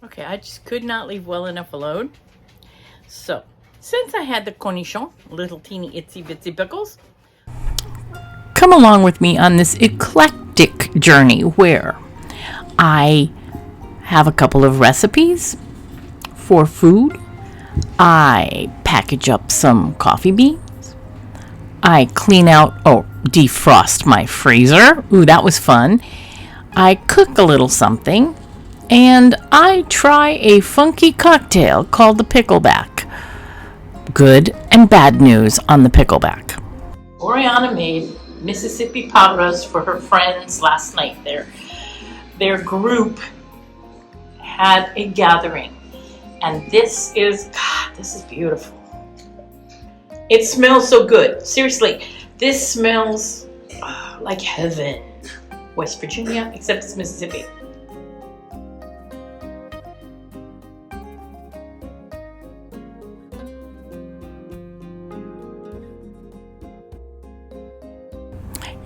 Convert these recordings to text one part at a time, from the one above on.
Okay, I just could not leave well enough alone. So, since I had the cornichon, little teeny itsy bitsy pickles, come along with me on this eclectic journey where I have a couple of recipes for food. I package up some coffee beans. I clean out, defrost my freezer. Ooh, that was fun. I cook a little something. And I try a funky cocktail called the Pickleback. Good and bad news on the Pickleback. Oriana made Mississippi pot roast for her friends last night. Their group had a gathering. And this is beautiful. It smells so good. Seriously, this smells like heaven. West Virginia, except it's Mississippi.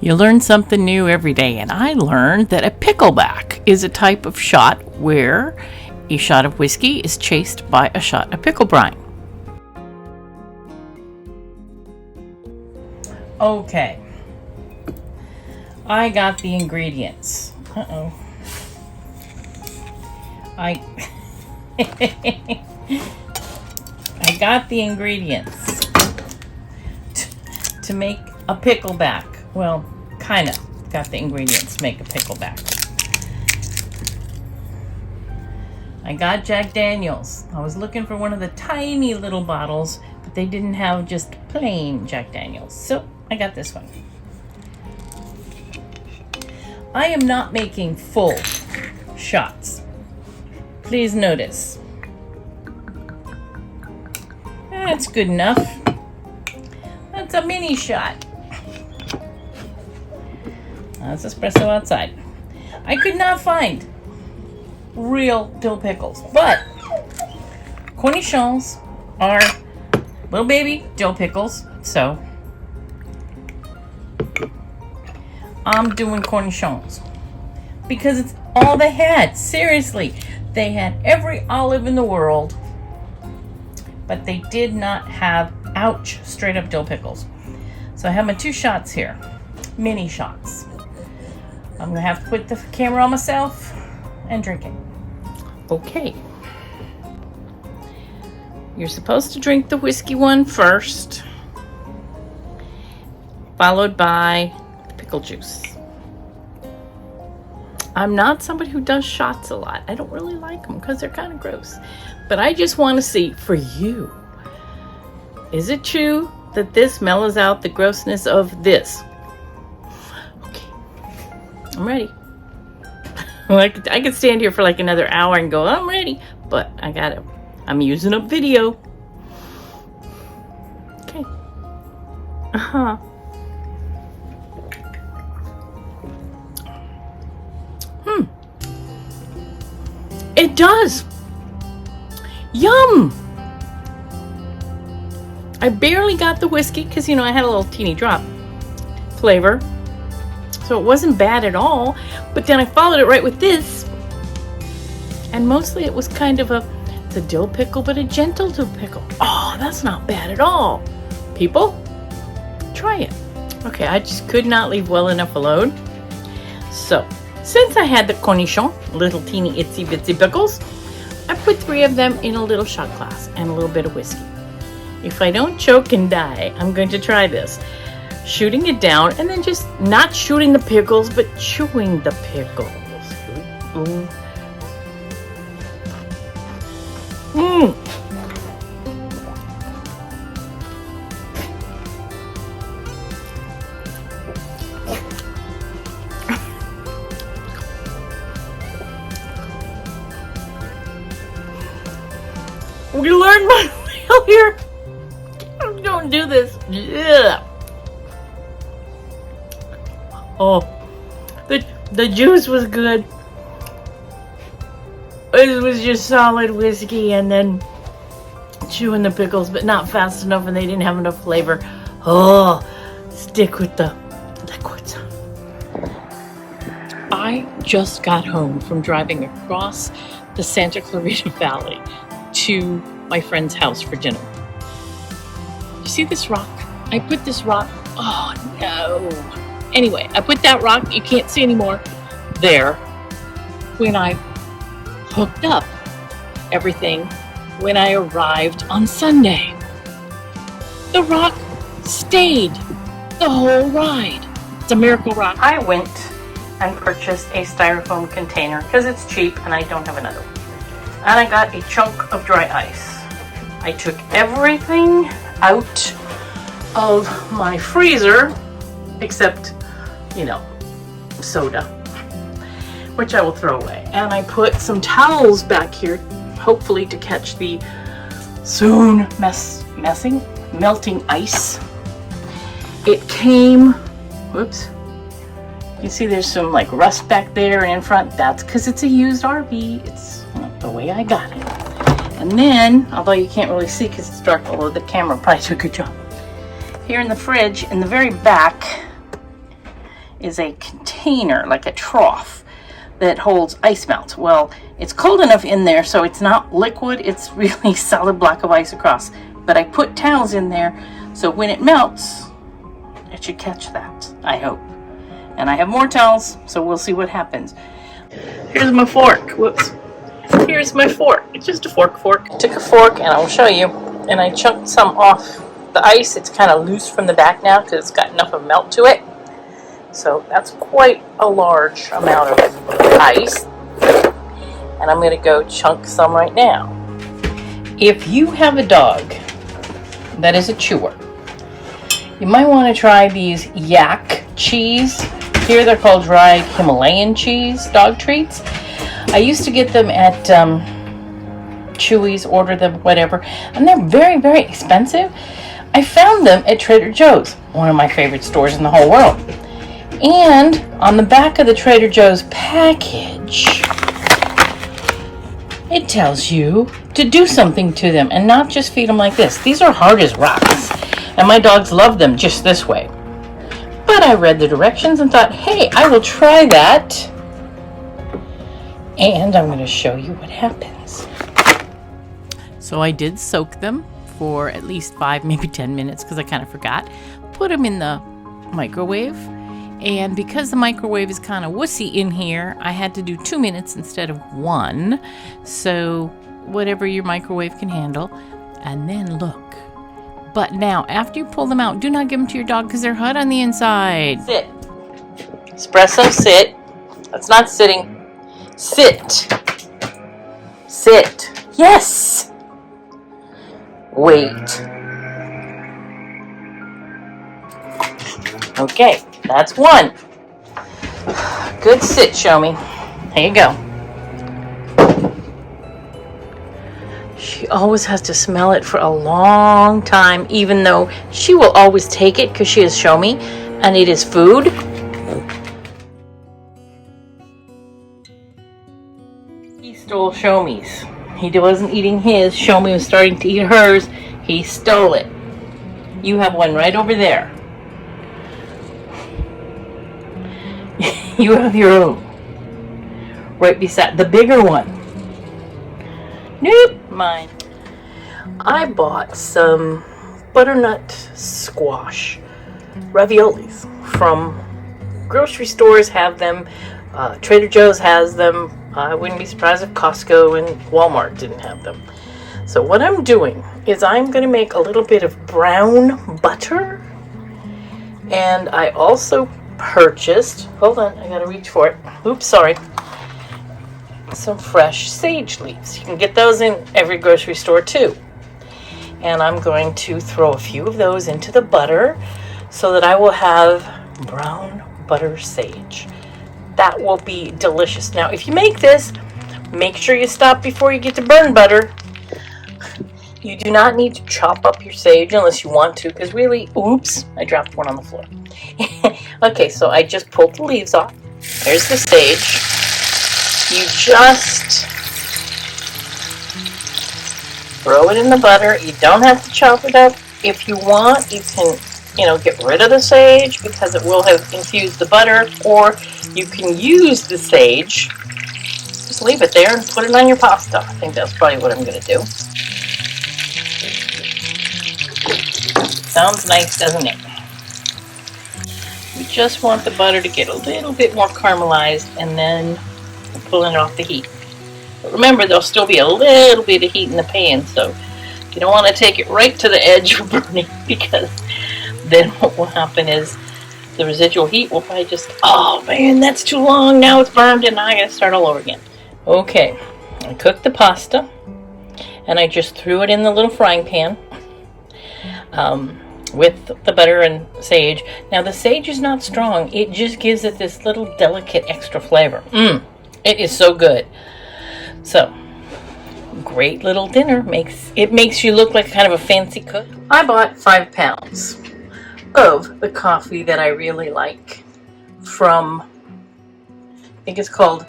You learn something new every day, and I learned that a pickleback is a type of shot where a shot of whiskey is chased by a shot of pickle brine. Okay, I got the ingredients. I got the ingredients to make a pickleback. Well, kind of got the ingredients to make a pickleback. I got Jack Daniels. I was looking for one of the tiny little bottles, but they didn't have just plain Jack Daniels. So I got this one. I am not making full shots. Please notice. That's good enough. That's a mini shot. That's espresso outside. I could not find real dill pickles, but cornichons are little baby dill pickles, so I'm doing cornichons because it's all they had. Seriously, they had every olive in the world, but they did not have, straight up dill pickles. So I have my 2 shots here, mini shots. I'm gonna have to put the camera on myself and drink it. Okay. You're supposed to drink the whiskey one first, followed by the pickle juice. I'm not somebody who does shots a lot. I don't really like them because they're kind of gross. But I just want to see for you, is it true that this mellows out the grossness of this? I'm ready. I could stand here for like another hour and go, I'm ready. But I'm using up video. Okay. It does. Yum. I barely got the whiskey because, I had a little teeny drop flavor. So it wasn't bad at all, but then I followed it right with this. And mostly it was kind of it's a dill pickle, but a gentle dill pickle. Oh, that's not bad at all. People, try it. Okay, I just could not leave well enough alone. So, since I had the cornichon, little teeny itsy bitsy pickles, I put 3 of them in a little shot glass and a little bit of whiskey. If I don't choke and die, I'm going to try this. Shooting it down and then just not shooting the pickles, but chewing the pickles. Ooh. We learned my wheel here. Don't do this. Yeah. Oh, the juice was good. It was just solid whiskey and then chewing the pickles, but not fast enough and they didn't have enough flavor. Oh, stick with the liquids. I just got home from driving across the Santa Clarita Valley to my friend's house for dinner. You see this rock? I put this rock, oh no. Anyway, I put that rock, you can't see anymore, there when I hooked up everything when I arrived on Sunday. The rock stayed the whole ride. It's a miracle rock. I went and purchased a styrofoam container because it's cheap and I don't have another one. And I got a chunk of dry ice. I took everything out of my freezer except, you know, soda, which I will throw away. And I put some towels back here, hopefully to catch the soon melting ice. It came, whoops, you see there's some like rust back there and in front. That's because it's a used RV. It's the way I got it. And then, although you can't really see because it's dark, although the camera probably did a good job. Here in the fridge, in the very back, is a container, like a trough, that holds ice melt. Well, it's cold enough in there so it's not liquid, it's really solid block of ice across. But I put towels in there so when it melts, it should catch that, I hope. And I have more towels, so we'll see what happens. Here's my fork. Whoops. Here's my fork. It's just a fork. I took a fork, and I'll show you. And I chunked some off the ice. It's kind of loose from the back now because it's got enough of melt to it. So that's quite a large amount of ice. And I'm going to go chunk some right now. If you have a dog that is a chewer, you might want to try these yak cheese. Here they're called dried Himalayan cheese dog treats. I used to get them at Chewy's, order them, whatever, and they're very, very expensive. I found them at Trader Joe's, one of my favorite stores in the whole world. And on the back of the Trader Joe's package, it tells you to do something to them and not just feed them like this. These are hard as rocks, and my dogs love them just this way. But I read the directions and thought, hey, I will try that. And I'm going to show you what happens. So I did soak them for at least 5, maybe 10 minutes because I kind of forgot. Put them in the microwave. And because the microwave is kind of wussy in here, I had to do 2 minutes instead of 1. So whatever your microwave can handle. And then look. But now, after you pull them out, do not give them to your dog because they're hot on the inside. Sit. Espresso, sit. That's not sitting. Sit. Sit. Yes. Wait. Okay, that's one. Good sit, show me. There you go. She always has to smell it for a long time, even though she will always take it because she has show me, and it is food. He stole Show Me's. He wasn't eating his. Show Me was starting to eat hers. He stole it. You have one right over there. You have your own. Right beside the bigger one. Nope, mine. I bought some butternut squash raviolis from grocery stores. Have them. Trader Joe's has them. I wouldn't be surprised if Costco and Walmart didn't have them. So what I'm doing is I'm going to make a little bit of brown butter. And I also purchased, hold on, I got to reach for it. Oops, sorry. Some fresh sage leaves. You can get those in every grocery store too. And I'm going to throw a few of those into the butter so that I will have brown butter sage. That will be delicious. Now, if you make this, make sure you stop before you get to burn butter. You do not need to chop up your sage unless you want to, because really, oops, I dropped one on the floor. Okay, so I just pulled the leaves off. Here's the sage. You just throw it in the butter. You don't have to chop it up. If you want, you can, get rid of the sage because it will have infused the butter, or you can use the sage. just leave it there and put it on your pasta. I think that's probably what I'm going to do. Sounds nice, doesn't it? We just want the butter to get a little bit more caramelized, and then we're pulling it off the heat. But remember, there'll still be a little bit of heat in the pan, so you don't want to take it right to the edge of burning, because then what will happen is the residual heat will probably just, oh man, that's too long, now it's burned, and now I gotta start all over again. Okay, I cooked the pasta, and I just threw it in the little frying pan with the butter and sage. Now the sage is not strong, it just gives it this little delicate extra flavor. It is so good. So, great little dinner. It makes you look like kind of a fancy cook. I bought 5 pounds of the coffee that I really like from, I think it's called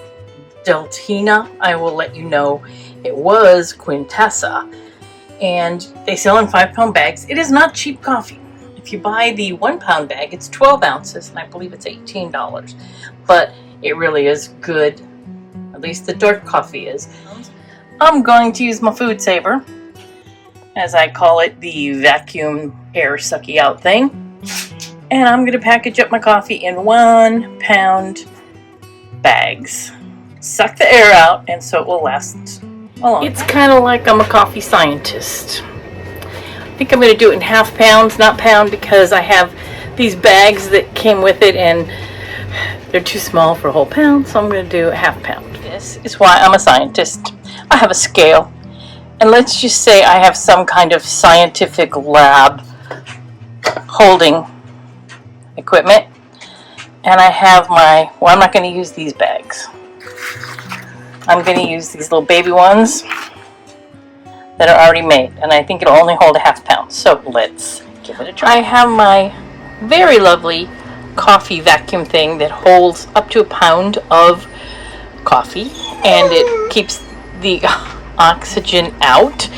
Deltina. I will let you know. It was Quintessa, and they sell in 5-pound bags. It is not cheap coffee. If you buy the 1-pound bag, it's 12 ounces, and I believe it's $18. But it really is good. At least the dark coffee is. I'm going to use my food saver, as I call it, the vacuum air sucky out thing. And I'm going to package up my coffee in 1-pound bags. Suck the air out, and so it will last a long time. It's kind of like I'm a coffee scientist. I think I'm going to do it in half pounds, not pound, because I have these bags that came with it, and they're too small for a whole pound, so I'm going to do a half pound. This is why I'm a scientist. I have a scale, and let's just say I have some kind of scientific lab holding equipment, and I have my, well, I'm not going to use these bags. I'm going to use these little baby ones that are already made, and I think it'll only hold a half pound, so let's give it a try. I have my very lovely coffee vacuum thing that holds up to a pound of coffee, and it keeps the oxygen out.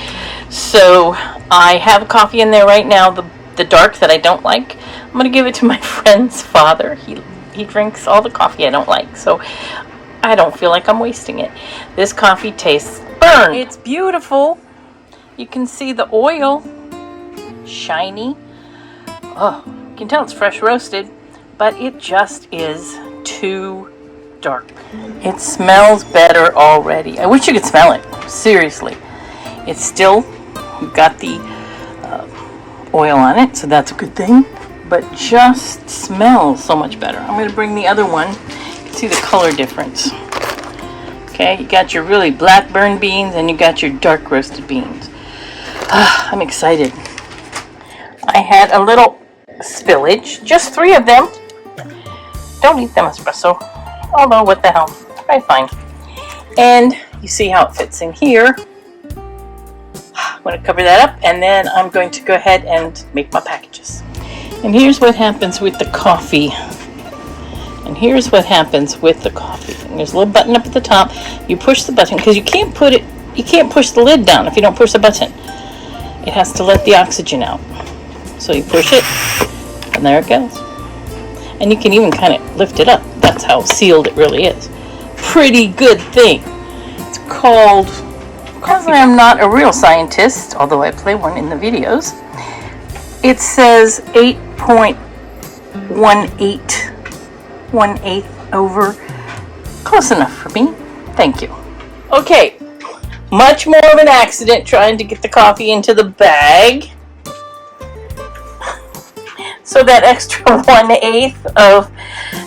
So I have coffee in there right now, the dark that I don't like. I'm going to give it to my friend's father. He drinks all the coffee I don't like, so I don't feel like I'm wasting it. This coffee tastes burned. It's beautiful. You can see the oil, shiny. Oh, you can tell it's fresh roasted, but it just is too dark. It smells better already. I wish you could smell it, seriously. It's still got the oil on it, so that's a good thing, but just smells so much better. I'm going to bring the other one. You can see the color difference. Okay, you got your really black burned beans, and you got your dark roasted beans. I'm excited. I had a little spillage, just 3 of them. Don't eat them espresso, although what the hell, very fine. And you see how it fits in here. I'm going to cover that up, and then I'm going to go ahead and make my packages. And here's what happens with the coffee. And there's a little button up at the top. You push the button, because you can't push the lid down if you don't push the button. It has to let the oxygen out. So you push it, and there it goes. And you can even kind of lift it up. That's how sealed it really is. Pretty good thing. It's called, because I am not a real scientist, although I play one in the videos, it says 8.18 over. Close enough for me. Thank you. Okay. Much more of an accident trying to get the coffee into the bag. So that extra 1/8 of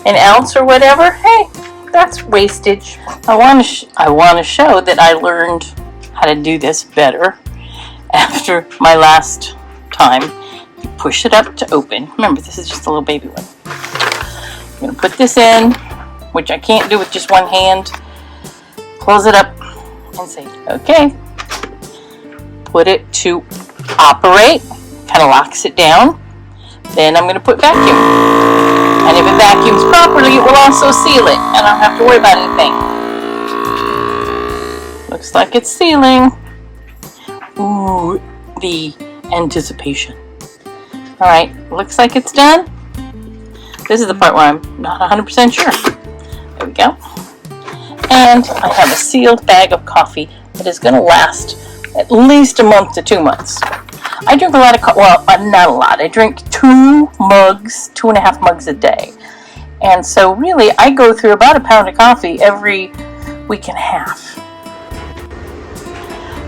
an ounce or whatever, hey, that's wastage. I want to show that I learned how to do this better after my last time. You push it up to open. Remember, this is just a little baby one. I'm going to put this in, which I can't do with just one hand. Close it up and say, okay. Put it to operate. Kind of locks it down. Then I'm going to put vacuum. And if it vacuums properly, it will also seal it. And I don't have to worry about anything. Looks like it's sealing. Ooh, the anticipation. Alright, looks like it's done. This is the part where I'm not 100% sure. There we go. And I have a sealed bag of coffee that is going to last at least a month to 2 months. I drink a lot of coffee. Well, not a lot. I drink 2.5 mugs a day. And so really, I go through about a pound of coffee every week and a half.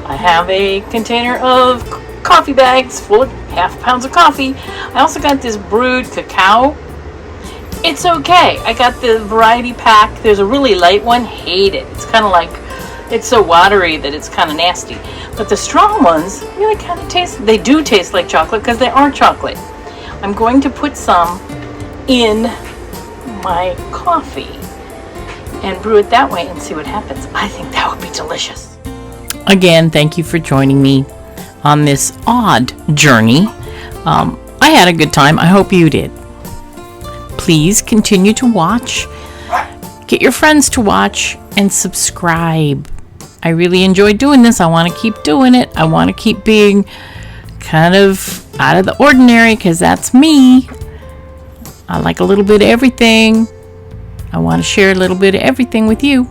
I have a container of coffee bags full of half pounds of coffee. I also got this brewed cacao. It's okay. I got the variety pack. There's a really light one. Hate it. It's kind of like, it's so watery that it's kind of nasty. But the strong ones really kind of taste, they do taste like chocolate because they are chocolate. I'm going to put some in my coffee and brew it that way and see what happens. I think that would be delicious. Again, thank you for joining me on this odd journey. I had a good time. I hope you did. Please continue to watch. Get your friends to watch and subscribe. I really enjoy doing this. I want to keep doing it. I want to keep being kind of out of the ordinary because that's me. I like a little bit of everything. I want to share a little bit of everything with you.